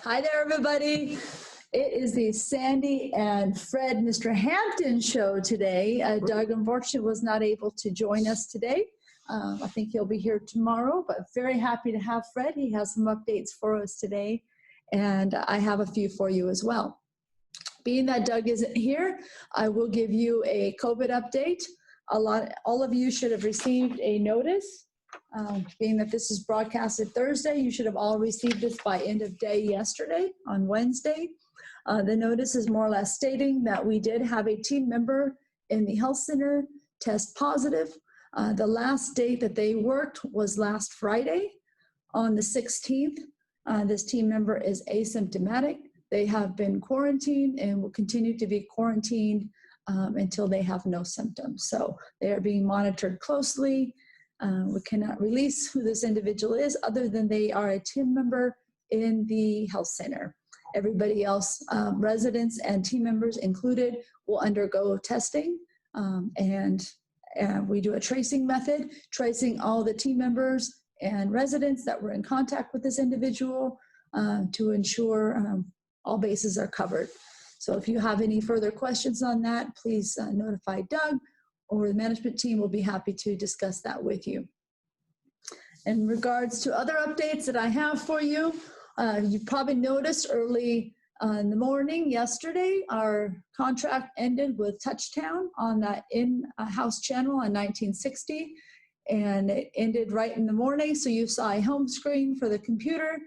Hi there, everybody. It is the Sandy and Fred Mr. Hampton show today. Doug, unfortunately, was not able to join us today. I think he'll be here tomorrow, but very happy to have Fred. He has some updates for us today, and I have a few for you as well. Being that Doug isn't here, I will give you a COVID update. All of you should have received a notice. Being that this is broadcasted Thursday, you should have all received this by end of day yesterday on Wednesday. The notice is more or less stating that we did have a team member in the health center test positive. The last date that they worked was last Friday on the 16th. This team member is asymptomatic. They have been quarantined and will continue to be quarantined until they have no symptoms. So they are being monitored closely. We cannot release who this individual is other than they are a team member in the health center. Everybody else, residents and team members included, will undergo testing, and we do a tracing method, tracing all the team members and residents that were in contact with this individual to ensure all bases are covered. So if you have any further questions on that, please notify Doug, or the management team will be happy to discuss that with you. In regards to other updates that I have for you, you probably noticed early in the morning yesterday, our contract ended with Touchtown on that in-house channel on 1960, and it ended right in the morning, so you saw a home screen for the computer,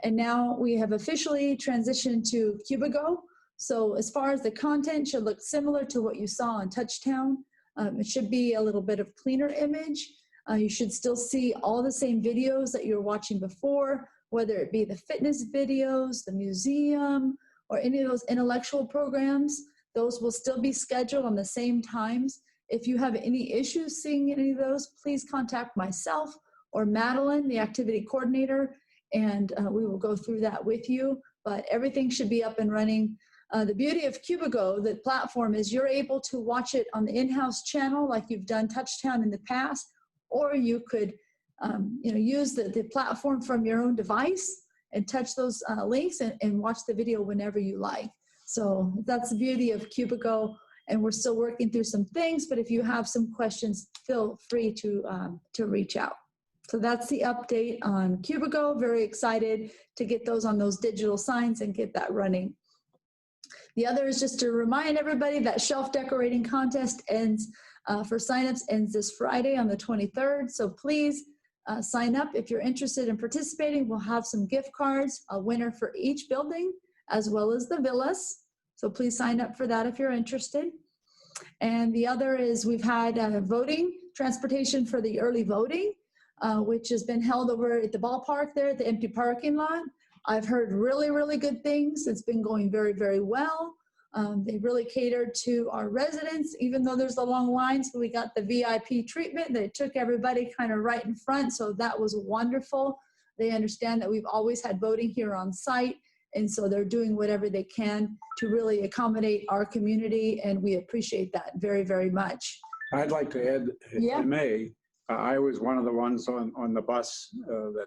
and now we have officially transitioned to Cubigo. So as far as the content, should look similar to what you saw on Touchtown. It should be a little bit of cleaner image. You should still see all the same videos that you were watching before, whether it be the fitness videos, the museum, or any of those intellectual programs. Those will still be scheduled on the same times. If you have any issues seeing any of those, please contact myself or Madeline, the activity coordinator, and we will go through that with you. But everything should be up and running. The beauty of Cubigo, the platform, is you're able to watch it on the in-house channel like you've done Touchtown in the past, or you could use the platform from your own device and touch those links and watch the video whenever you like. So that's the beauty of Cubigo, and we're still working through some things, but if you have some questions, feel free to reach out. So that's the update on Cubigo. Very excited to get those on those digital signs and get that running. The other is just to remind everybody that shelf decorating contest ends for signups ends this Friday on the 23rd. So please sign up if you're interested in participating. We'll have some gift cards, a winner for each building, as well as the villas. So please sign up for that if you're interested. And the other is we've had voting, transportation for the early voting, which has been held over at the ballpark there at the empty parking lot. I've heard really, really good things. It's been going very, very well. They really catered to our residents, even though there's a long line. So we got the VIP treatment. They took everybody kind of right in front. So that was wonderful. They understand that we've always had voting here on site. And so they're doing whatever they can to really accommodate our community. And we appreciate that very, very much. I'd like to add, if I may, I was one of the ones on the bus that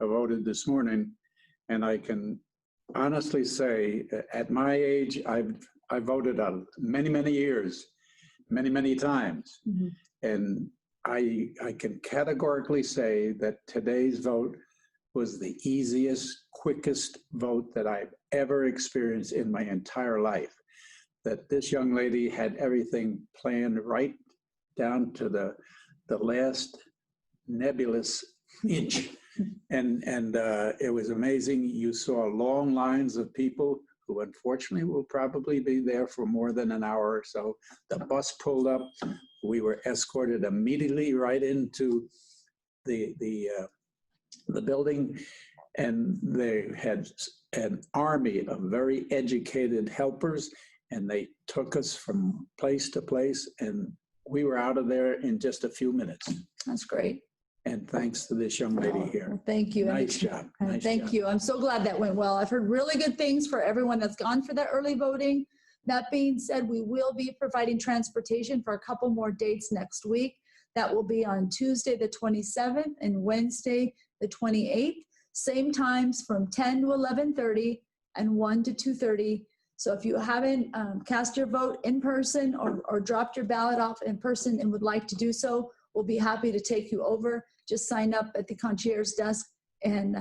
voted this morning. And I can honestly say, at my age, I voted on many, many years, many, many times. Mm-hmm. And I can categorically say that today's vote was the easiest, quickest vote that I've ever experienced in my entire life. That this young lady had everything planned right down to the last nebulous inch. And it was amazing. You saw long lines of people who unfortunately will probably be there for more than an hour or so. The bus pulled up. We were escorted immediately right into the building, and they had an army of very educated helpers, and they took us from place to place, and we were out of there in just a few minutes. That's great. And thanks to this young lady here. Well, thank you. Nice job. Nice thank job. you. I'm so glad that went well. I've heard really good things for everyone that's gone for that early voting. That being said, we will be providing transportation for a couple more dates next week. That will be on Tuesday the 27th and Wednesday the 28th. same times from 10 to 11:30 and 1 to 2:30. So if you haven't cast your vote in person or dropped your ballot off in person and would like to do so, we'll be happy to take you over. Just sign up at the concierge desk and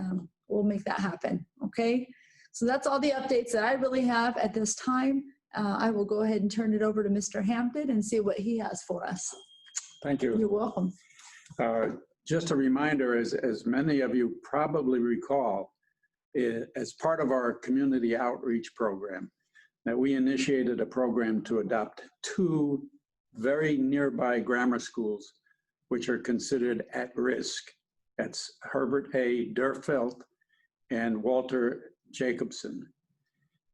we'll make that happen, okay? So that's all the updates that I really have at this time. I will go ahead and turn it over to Mr. Hampton and see what he has for us. Thank you. You're welcome. Just a reminder, as many of you probably recall, as part of our community outreach program, that we initiated a program to adopt 2 very nearby grammar schools, which are considered at risk. That's Herbert A. Durfelt and Walter Jacobson.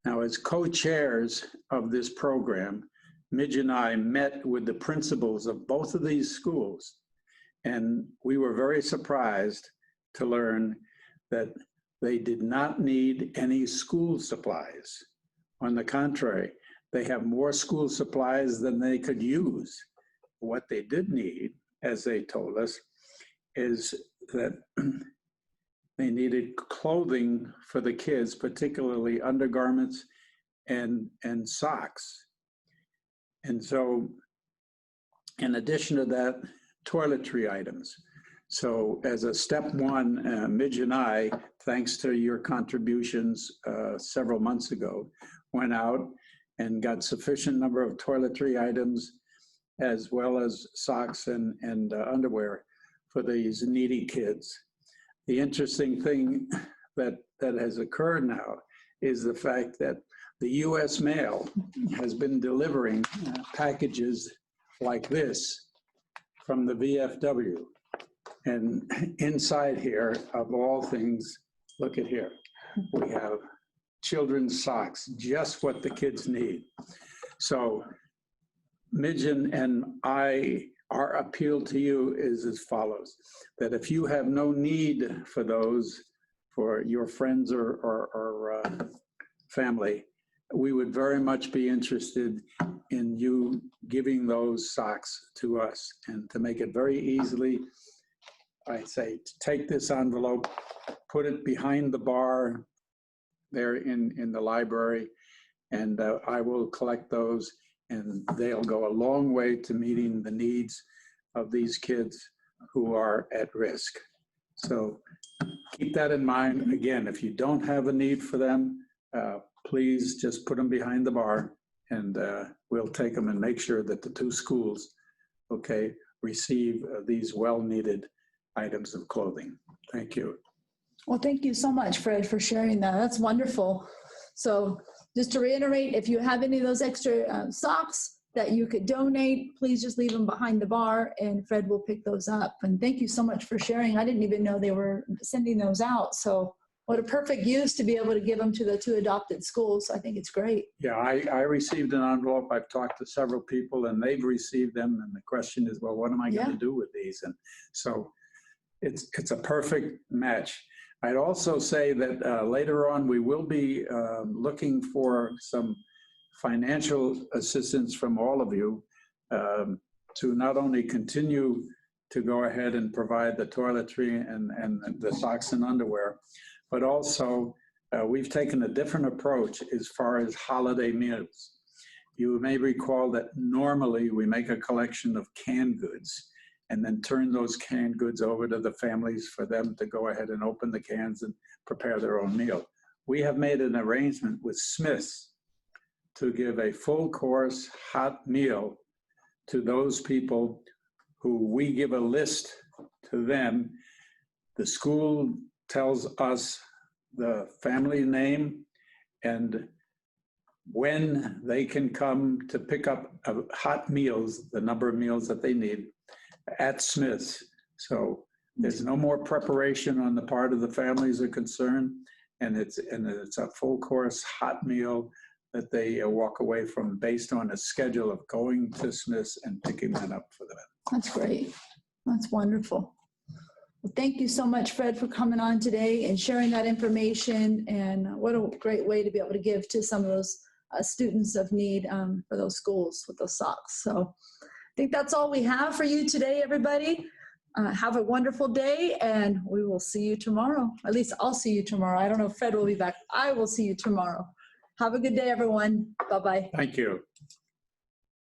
Now, as co-chairs of this program, Midge and I met with the principals of both of these schools, and we were very surprised to learn that they did not need any school supplies. On the contrary, they have more school supplies than they could use. What they did need, as they told us, is that they needed clothing for the kids, particularly undergarments and socks. And so, in addition to that, toiletry items. So as a step one, Midge and I, thanks to your contributions several months ago, went out and got sufficient number of toiletry items as well as socks and underwear for these needy kids. The interesting thing that has occurred now is the fact that the U.S. mail has been delivering packages like this from the VFW. And inside here, of all things, look at here, we have children's socks, just what the kids need. So Midge and I, our appeal to you is as follows, that if you have no need for those for your friends or family, we would very much be interested in you giving those socks to us. And to make it very easily, I say, take this envelope, put it behind the bar there in the library, and I will collect those, and they'll go a long way to meeting the needs of these kids who are at risk. So keep that in mind. Again, if you don't have a need for them, please just put them behind the bar, and we'll take them and make sure that the 2 schools, okay, receive these well-needed items of clothing. Thank you. Well, thank you so much, Fred, for sharing that. That's wonderful. So just to reiterate, if you have any of those extra socks that you could donate, please just leave them behind the bar and Fred will pick those up. And thank you so much for sharing. I didn't even know they were sending those out. So what a perfect use to be able to give them to the 2 adopted schools. I think it's great. Yeah, I received an envelope. I've talked to several people and they've received them. And the question is, well, what am I going to do with these? And so it's a perfect match. I'd also say that later on, we will be looking for some financial assistance from all of you to not only continue to go ahead and provide the toiletry and the socks and underwear, but also we've taken a different approach as far as holiday meals. You may recall that normally we make a collection of canned goods and then turn those canned goods over to the families for them to go ahead and open the cans and prepare their own meal. We have made an arrangement with Smith's to give a full course hot meal to those people who we give a list to them. The school tells us the family name and when they can come to pick up hot meals, the number of meals that they need, at Smith's. So there's no more preparation on the part of the families are concerned, and it's a full course hot meal that they walk away from based on a schedule of going to Smith's and picking that up for them. That's great. That's wonderful. Well, thank you so much, Fred, for coming on today and sharing that information. And what a great way to be able to give to some of those students of need for those schools with those socks. So I think that's all we have for you today, everybody. Have a wonderful day, and we will see you tomorrow. At least I'll see you tomorrow. I don't know if Fred will be back. I will see you tomorrow. Have a good day, everyone. Bye-bye. Thank you.